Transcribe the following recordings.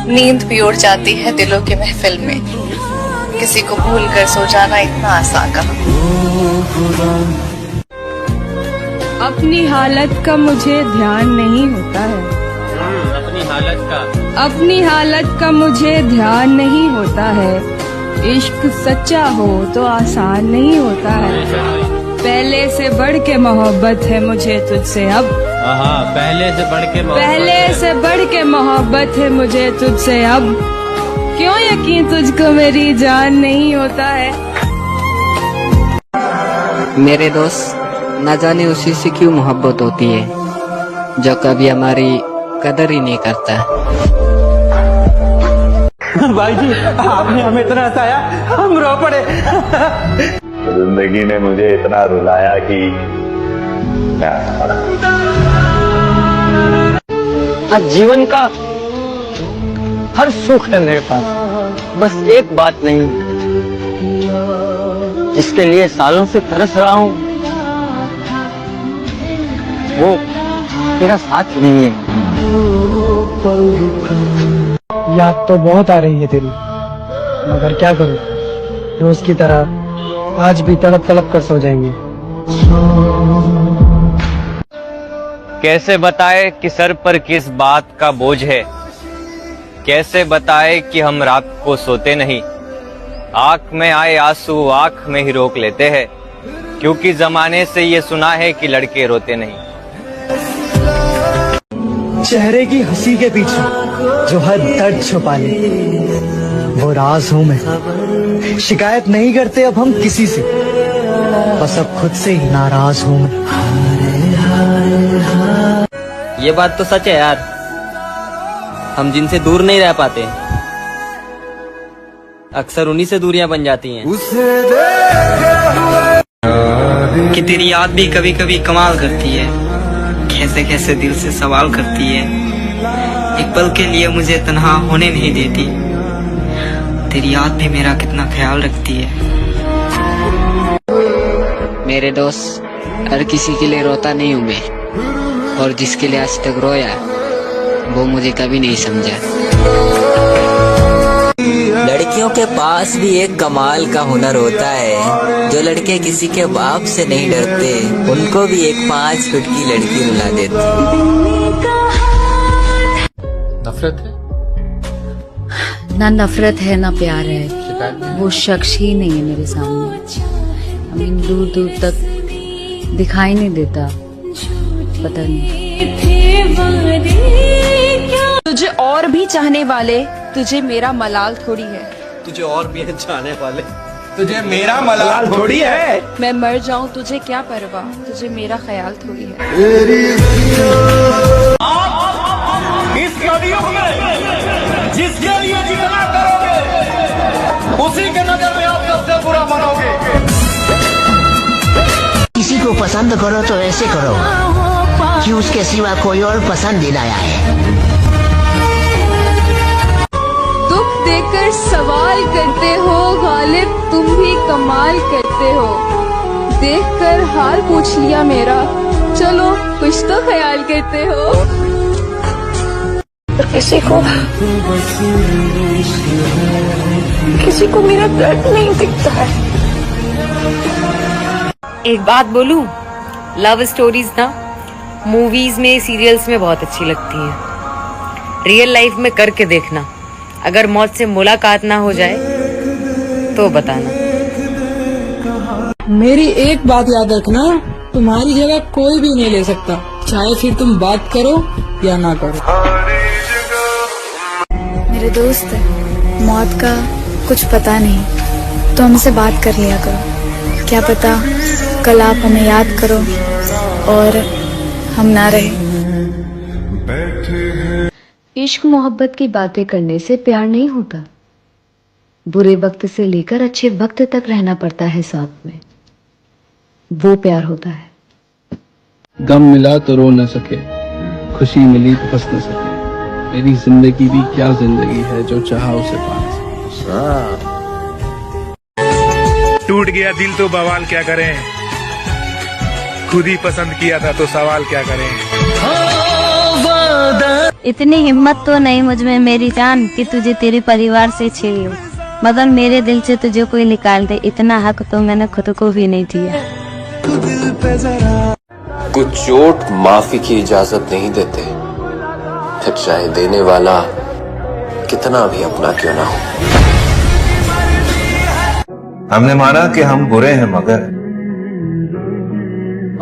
नींद भी उड़ जाती है दिलों की महफिल में, किसी को भूल कर सो जाना इतना आसान कहा। अपनी हालत का मुझे ध्यान नहीं होता है। अपनी हालत का मुझे ध्यान नहीं होता है। इश्क सच्चा हो तो आसान नहीं होता है। पहले से बढ़ के मोहब्बत है मुझे तुझसे अब। पहले से बढ़ के मोहब्बत है मुझे तुझसे अब। क्यों यकीन तुझको मेरी जान नहीं होता है। मेरे दोस्त, न जाने उसी से क्यों मोहब्बत होती है जो कभी हमारी कदर ही नहीं करता। भाई जी, आपने हमें इतना हंसाया, हम रो पड़े। जिंदगी ने मुझे इतना रुलाया कि आज जीवन का हर सुख है मेरे पास, बस एक बात नहीं, जिसके लिए सालों से तरस रहा हूँ, वो तेरा साथ नहीं है। याद तो बहुत आ रही है तेरी, मगर क्या करूं, रोज की तरह आज भी तड़प तड़प कर सो जाएंगे। कैसे बताए कि सर पर किस बात का बोझ है, कैसे बताए कि हम रात को सोते नहीं। आंख में आए आंसू आंख में ही रोक लेते हैं, क्योंकि जमाने से ये सुना है कि लड़के रोते नहीं। चेहरे की हंसी के पीछे जो हर दर्द छुपा ले, वो राज हूँ मैं। शिकायत नहीं करते अब हम किसी से, बस अब खुद से ही नाराज हूँ मैं। ये बात तो सच है यार, हम जिनसे दूर नहीं रह पाते, अक्सर उन्हीं से दूरियां बन जाती हैं। कि तेरी याद भी कभी कभी कमाल करती है, कैसे कैसे दिल से सवाल करती है। एक पल के लिए मुझे तन्हा होने नहीं देती, तेरी याद भी मेरा कितना ख्याल रखती है। मेरे दोस्त, हर किसी के लिए रोता नहीं हूँ मैं, और जिसके लिए आज तक रोया वो मुझे कभी नहीं समझा। लड़कियों के पास भी एक कमाल का हुनर होता है, जो लड़के किसी के बाप से नहीं डरते, उनको भी एक 5 फुट की लड़की रुला देते। नफरत है? ना नफरत है ना प्यार है, वो शख्स ही नहीं है मेरे सामने। दूर दूर तक दिखाई नहीं देता, पता नहीं। तुझे और भी चाहने वाले, तुझे मेरा मलाल थोड़ी है। तुझे और भी चाहने वाले, तुझे मेरा मलाल थोड़ी है। मैं मर जाऊं तुझे क्या परवाह, तुझे मेरा ख्याल थोड़ी है। इस कलयुग में जिसके लिए जितना करोगे, उसी के नजर में आप सबसे बुरा बनोगे। किसी को पसंद करो तो ऐसे करो कि उसके सिवा कोई और पसंद ही ना आए। दुख देकर सवाल करते हो गालिब, तुम भी कमाल करते हो। देखकर हाल पूछ लिया मेरा, चलो कुछ तो ख्याल करते हो। किसी को मेरा दर्द नहीं दिखता है। एक बात बोलूं, लव स्टोरीज ना मूवीज में सीरियल्स में बहुत अच्छी लगती हैं। रियल लाइफ में करके देखना, अगर मौत से मुलाकात ना हो जाए तो बताना। मेरी एक बात याद रखना, तुम्हारी जगह कोई भी नहीं ले सकता, चाहे फिर तुम बात करो या ना करो। मेरे दोस्त, मौत का कुछ पता नहीं, तो हमसे बात कर लिया करो। क्या पता कल आप हमें याद करो और हम ना रहे। इश्क मोहब्बत की बातें करने से प्यार नहीं होता, बुरे वक्त से लेकर अच्छे वक्त तक रहना पड़ता है साथ में, वो प्यार होता है। गम मिला तो रो न सके, खुशी मिली तो हंस न सके, मेरी जिंदगी भी क्या जिंदगी है जो चाहा उसे पा न सके। टूट गया दिल तो बवाल क्या करें, खुद ही पसंद किया था तो सवाल क्या करें। इतनी हिम्मत तो नहीं मुझ में मेरी जान कि तुझे तेरे परिवार से छीन लूं, मगर मेरे दिल से तुझे कोई निकाल दे, इतना हक तो मैंने खुद को भी नहीं दिया। कुछ चोट माफी की इजाजत नहीं देते, फिर चाहे देने वाला कितना भी अपना क्यों ना हो। हमने माना कि हम बुरे हैं, मगर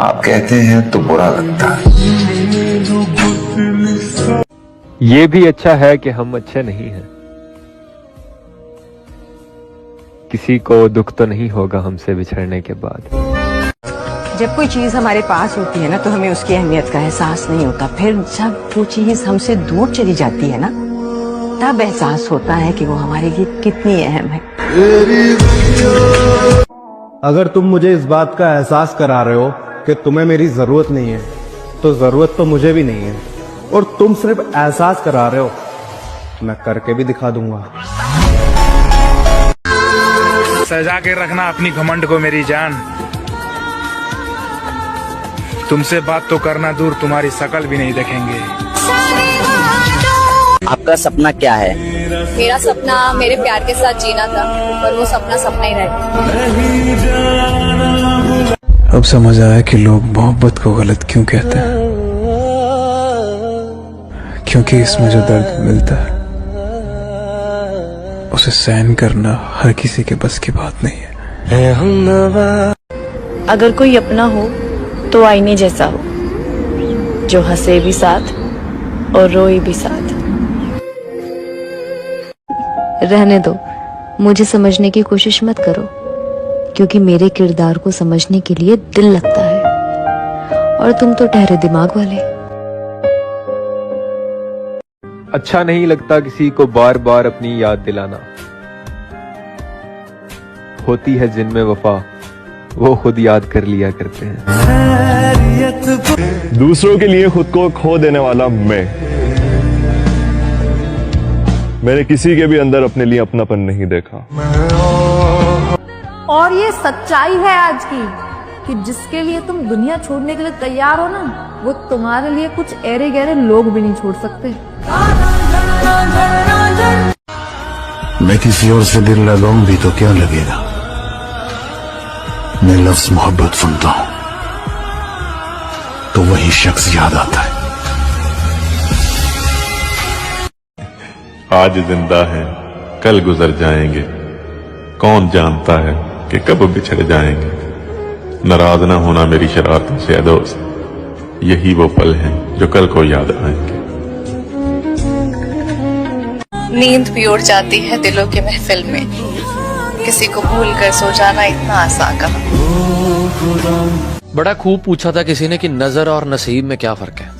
आप कहते हैं तो बुरा लगता है। ये भी अच्छा है कि हम अच्छे नहीं हैं। किसी को दुख तो नहीं होगा हमसे बिछड़ने के बाद। जब कोई चीज हमारे पास होती है ना तो हमें उसकी अहमियत का एहसास नहीं होता, फिर जब वो चीज हमसे दूर चली जाती है ना तब एहसास होता है कि वो हमारे लिए कितनी अहम है। अगर तुम मुझे इस बात का एहसास करा रहे हो कि तुम्हें मेरी जरूरत नहीं है, तो जरूरत तो मुझे भी नहीं है, और तुम सिर्फ एहसास करा रहे हो, मैं करके भी दिखा दूंगा। सजा के रखना अपनी घमंड को मेरी जान। तुमसे बात तो करना दूर, तुम्हारी शकल भी नहीं देखेंगे। आपका सपना क्या है? मेरा सपना मेरे प्यार के साथ जीना था, पर वो सपना सपना ही रह गया। अब समझ आया कि लोग मोहब्बत को गलत क्यों कहते हैं, क्योंकि इसमें जो दर्द मिलता है उसे सहन करना हर किसी के बस की बात नहीं है। अगर कोई अपना हो तो आईने जैसा हो, जो हंसे भी साथ और रोए भी साथ। रहने दो, मुझे समझने की कोशिश मत करो, क्योंकि मेरे किरदार को समझने के लिए दिल लगता है और तुम तो ठहरे दिमाग वाले। अच्छा नहीं लगता किसी को बार बार अपनी याद दिलाना। होती है जिनमें वफा, वो खुद याद कर लिया करते हैं। दूसरों के लिए खुद को खो देने वाला मैंने किसी के भी अंदर अपने लिए अपनापन नहीं देखा। और ये सच्चाई है आज की कि जिसके लिए तुम दुनिया छोड़ने के लिए तैयार हो ना, वो तुम्हारे लिए कुछ ऐरे गहरे लोग भी नहीं छोड़ सकते। मैं किसी और से दिल लगाऊं भी तो क्या लगेगा। मैं लफ्ज मोहब्बत सुनता हूं तो वही शख्स याद आता है। आज जिंदा है कल गुजर जाएंगे, कौन जानता है कि कब बिछड़ जाएंगे। नाराज ना होना मेरी शरारतों से दोस्त, यही वो पल हैं जो कल को याद आएंगे। नींद भी उड़ जाती है दिलों की महफिल में, किसी को भूल कर सो जाना इतना आसान कहा। बड़ा खूब पूछा था किसी ने कि नजर और नसीब में क्या फर्क है।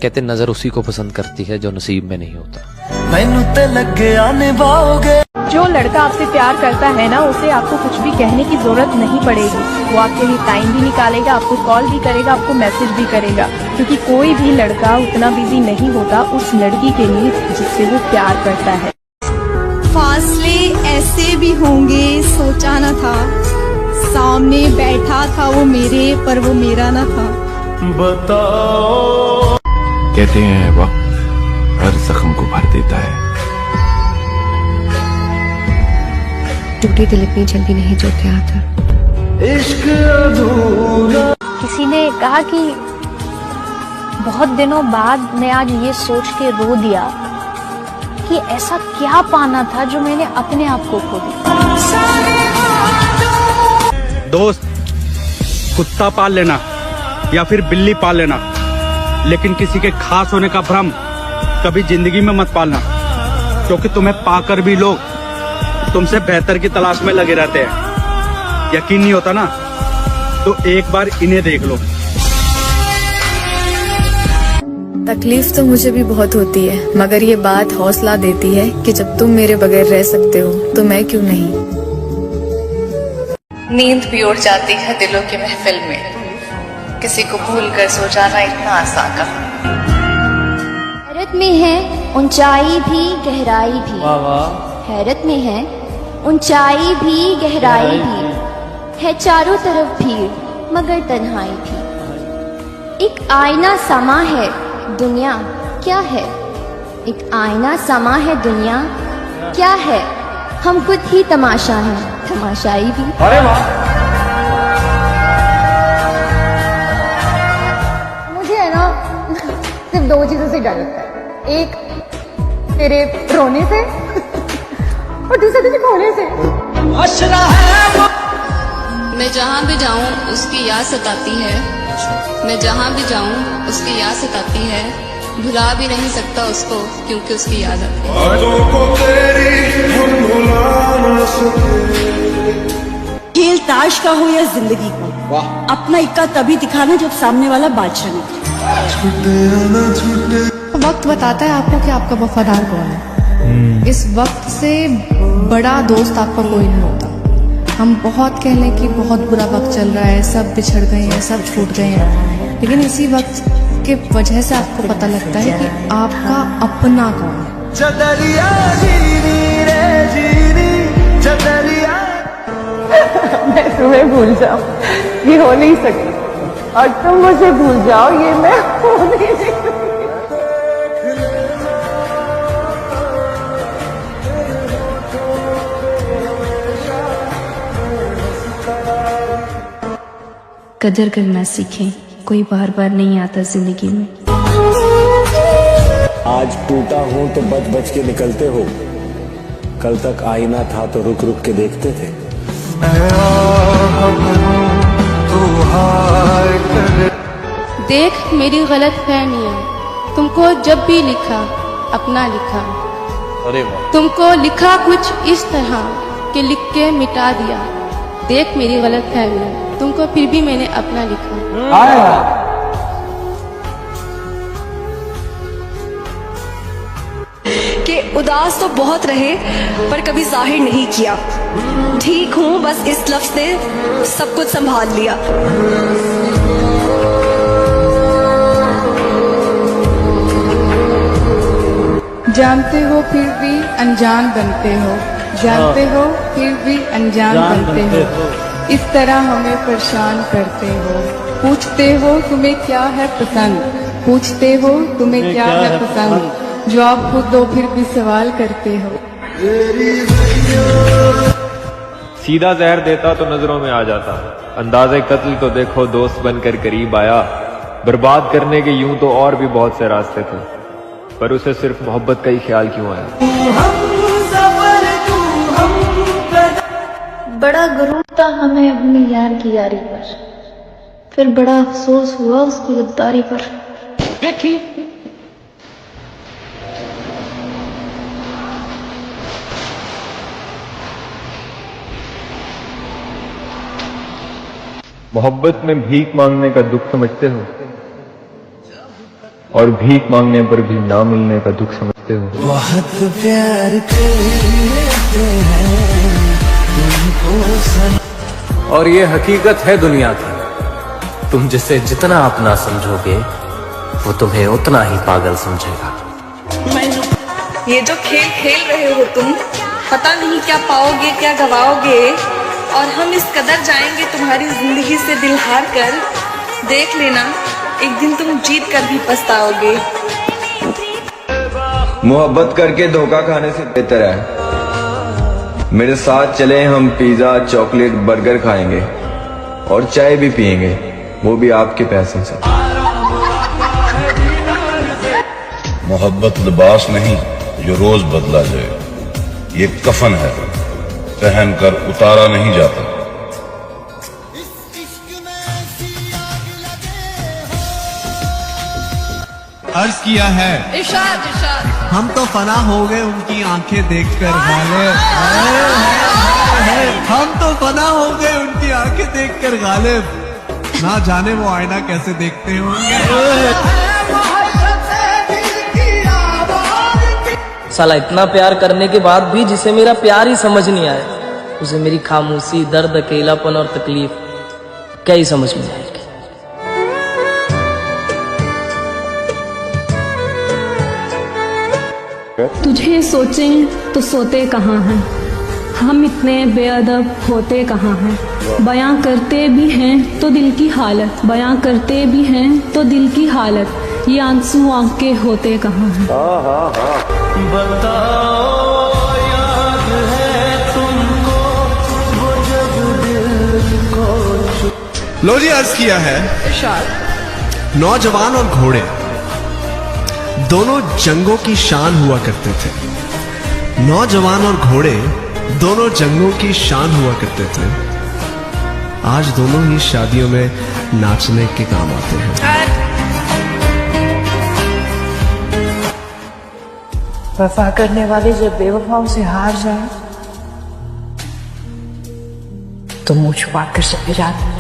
कहते नजर उसी को पसंद करती है जो नसीब में नहीं होता। जो लड़का आपसे प्यार करता है ना, उसे आपको कुछ भी कहने की जरूरत नहीं पड़ेगी। वो आपके लिए टाइम भी निकालेगा, आपको कॉल भी करेगा, आपको मैसेज भी करेगा, क्योंकि कोई भी लड़का उतना बिजी नहीं होता उस लड़की के लिए जिससे वो प्यार करता है। फासले ऐसे भी होंगे सोचा न था, सामने बैठा था वो मेरे, पर वो मेरा न था। बताओ कहते हैं वक्त हर जख्म को भर देता है। टूटे दिल इतनी जल्दी नहीं जुड़ते आकर। इश्क अधूरा। किसी ने कहा कि बहुत दिनों बाद मैं आज ये सोच के रो दिया कि ऐसा क्या पाना था जो मैंने अपने आप को खो दिया। दोस्त, कुत्ता पाल लेना या फिर बिल्ली पाल लेना, लेकिन किसी के खास होने का भ्रम कभी जिंदगी में मत पालना, क्योंकि तुम्हें पाकर भी लोग तुमसे बेहतर की तलाश में लगे रहते हैं। यकीन नहीं होता ना, तो एक बार इन्हें देख लो। तकलीफ तो मुझे भी बहुत होती है, मगर ये बात हौसला देती है कि जब तुम मेरे बगैर रह सकते हो तो मैं क्यों नहीं। नींद भी उड़ जाती है दिलों की महफिल में, किसी को भूल कर सो जाना इतना आसान कहा। हैरत में है ऊंचाई भी गहराई भी, हैरत में है ऊंचाई भी गहराई भी, है चारों तरफ भीड़ मगर तन्हाई भी। एक आईना समा है दुनिया क्या है एक आईना समा है दुनिया, क्या है हम खुद ही तमाशा है, तमाशाई भी। अरे वाह, मुझे है ना सिर्फ दो चीजों से डर लगता है, एक तेरे रोने से और दूसरा तुझे खोने से। मैं जहाँ भी जाऊँ उसकी याद सताती है, मैं जहाँ भी जाऊँ उसकी याद सताती है, भुला भी नहीं सकता उसको क्योंकि उसकी याद आती है। खेल ताश का हो या जिंदगी का, अपना इक्का तभी दिखाना जब सामने वाला बादशाह नहीं। वक्त बताता है आपको कि आपका वफादार कौन है। इस वक्त से बड़ा दोस्त आपका कोई नहीं होता। हम बहुत कह लें कि बहुत बुरा वक्त चल रहा है, सब बिछड़ गए हैं, सब छूट गए हैं, लेकिन इसी वक्त के वजह से आपको पता लगता है कि आपका अपना कौन है। चदरिया जीनी रे जीनी, चदरिया। मैं तुम्हें भूल जाऊं ये हो नहीं सकता, और तुम मुझे भूल जाओ ये मैं हो नहीं सकती। कदर करना सीखें, कोई बार बार नहीं आता जिंदगी में। आज टूटा हूं तो बच बच के निकलते हो, कल तक आईना था तो रुक रुक के देखते थे। देख मेरी गलत फहमियाँ, तुमको जब भी लिखा अपना लिखा, अरे वाह, तुमको लिखा कुछ इस तरह कि लिख के मिटा दिया। देख मेरी गलत फहमियाँ, तुमको फिर भी मैंने अपना लिखा। कि उदास तो बहुत रहे पर कभी जाहिर नहीं किया, ठीक हूँ बस इस लफ्ज ने सब कुछ संभाल लिया। जानते हो फिर भी अनजान बनते हो, जानते हो फिर भी अनजान बनते हो, इस तरह हमें परेशान करते हो। पूछते हो तुम्हें क्या है पसंद, पूछते हो तुम्हें क्या है पसंद, जवाब खुद दो फिर भी सवाल करते हो। सीधा जहर देता तो नजरों में आ जाता, अंदाज़े कत्ल तो देखो दोस्त बनकर करीब आया। बर्बाद करने के यूं तो और भी बहुत से रास्ते थे, पर उसे सिर्फ मोहब्बत का ही ख्याल क्यों आया। बड़ा गुरूर था हमें अपनी यार की यारी पर, फिर बड़ा अफसोस हुआ उसकी गद्दारी पर। मोहब्बत में भीख मांगने का दुख समझते हो, और भीख मांगने पर भी ना मिलने का दुख समझते हो। बहुत प्यार करते हैं तुमको, और ये हकीकत है दुनिया की, तुम जिसे जितना अपना समझोगे वो तुम्हें उतना ही पागल समझेगा। ये जो खेल खेल रहे हो तुम, पता नहीं क्या पाओगे क्या गवाओगे, और हम इस कदर जाएंगे तुम्हारी जिंदगी से दिल हार कर। देख लेना एक दिन तुम जीत कर भी पछताओगे। मोहब्बत करके धोखा खाने से बेहतर है मेरे साथ चले, हम पिज्जा चॉकलेट बर्गर खाएंगे और चाय भी पिएंगे, वो भी आपके पैसों से। मोहब्बत लिबास नहीं जो रोज बदला जाए, ये कफन है पहनकर उतारा नहीं जाता। अर्ज किया है इरशाद इरशाद, हम तो फना हो गए उनकी आंखें देखकर गालिब, हम तो फना हो गए उनकी आंखें देखकर गालिब, ना जाने वो आईना कैसे देखते होंगे। साला इतना प्यार करने के बाद भी जिसे मेरा प्यार ही समझ नहीं आया, उसे मेरी खामोशी, दर्द, अकेलापन और तकलीफ क्या ही समझ में आएगी। तुझे सोचें तो सोते कहाँ हैं, हम इतने बेअदब होते कहाँ हैं। बयां करते भी हैं तो दिल की हालत, बयां करते भी हैं तो दिल की हालत, ये आंसू आंख के होते कहाँ हैं? लो जी, अर्ज किया है, नौजवान और घोड़े दोनों जंगों की शान हुआ करते थे। नौजवान और घोड़े दोनों जंगों की शान हुआ करते थे। आज दोनों ही शादियों में नाचने के काम आते हैं। वफा करने वाले जब बेवफाओं से हार जाए तो मुंह छुपा कर चले जाते हैं।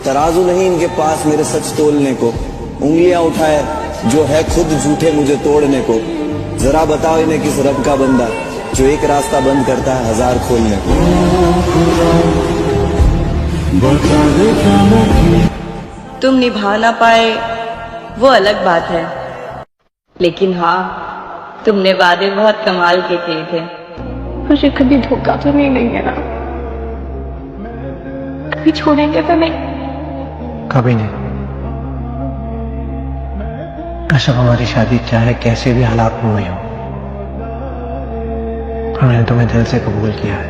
तराजू नहीं इनके पास मेरे सच तोलने को, उंगलियां उठाए जो है खुद झूठे मुझे तोड़ने को। जरा बताओ इन्हें किस रब का बंदा जो एक रास्ता बंद करता है हजार खोलने को। तुम निभा ना पाए वो अलग बात है, लेकिन हाँ तुमने वादे बहुत कमाल के किए थे। मुझे कभी धोखा तो नहीं देंगे ना? कभी छोड़ेंगे तो नहीं? कभी नहीं। कशब हमारी शादी चाहे कैसे भी हालात में हुई हो, पर मैंने तुम्हें दिल से कबूल किया है।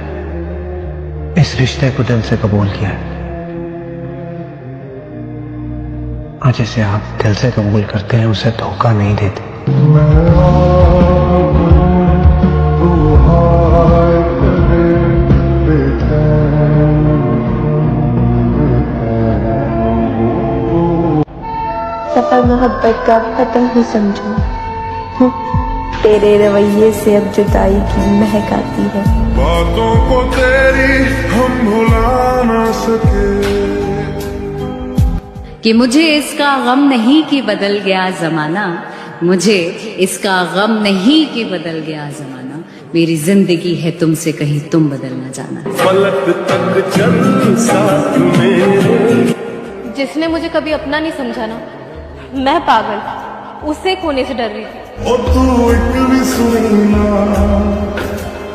इस रिश्ते को दिल से कबूल किया है, और जिसे आप दिल से कबूल करते हैं उसे धोखा नहीं देते। सफर मोहब्बत का खत्म ही समझो, तेरे रवैये से अब जुदाई की महक आती है। बातों को तेरी हम भुला ना सके कि मुझे इसका गम नहीं कि बदल गया जमाना, मुझे इसका गम नहीं कि बदल गया जमाना। मेरी जिंदगी है तुमसे कहीं तुम बदल न जाना। फलक तक चल साथ मेरे। जिसने मुझे कभी अपना नहीं समझा ना, मैं पागल उसे खोने से डर रही थी। और तू एक भी सुनना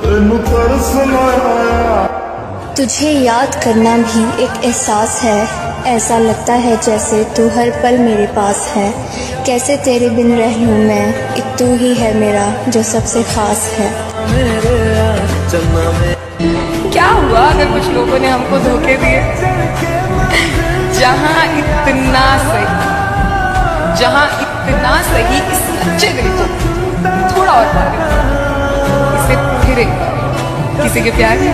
तेनू तरस ना आया। तुझे याद करना भी एक एहसास है, ऐसा लगता है जैसे तू हर पल मेरे पास है। कैसे तेरे बिन रह लूं मैं, एक तू ही है मेरा जो सबसे खास है। क्या हुआ अगर कुछ लोगों ने हमको धोखे दिए? जहाँ इतना सही इस सच्चे दिल को थोड़ा और बार इसे फिर एक बार किसी के प्यार में।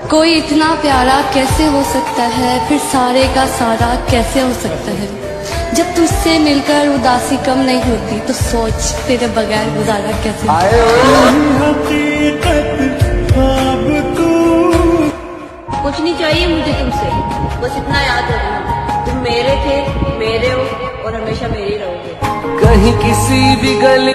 कोई इतना प्यारा कैसे हो सकता है, फिर सारे का सारा कैसे हो सकता है। जब तुझसे मिलकर उदासी कम नहीं होती तो सोच तेरे बगैर गुजारा कैसे। कुछ नहीं चाहिए मुझे तुमसे, बस इतना याद रखना तुम मेरे थे, मेरे हो और हमेशा मेरे ही रहोगे। कहीं किसी भी गली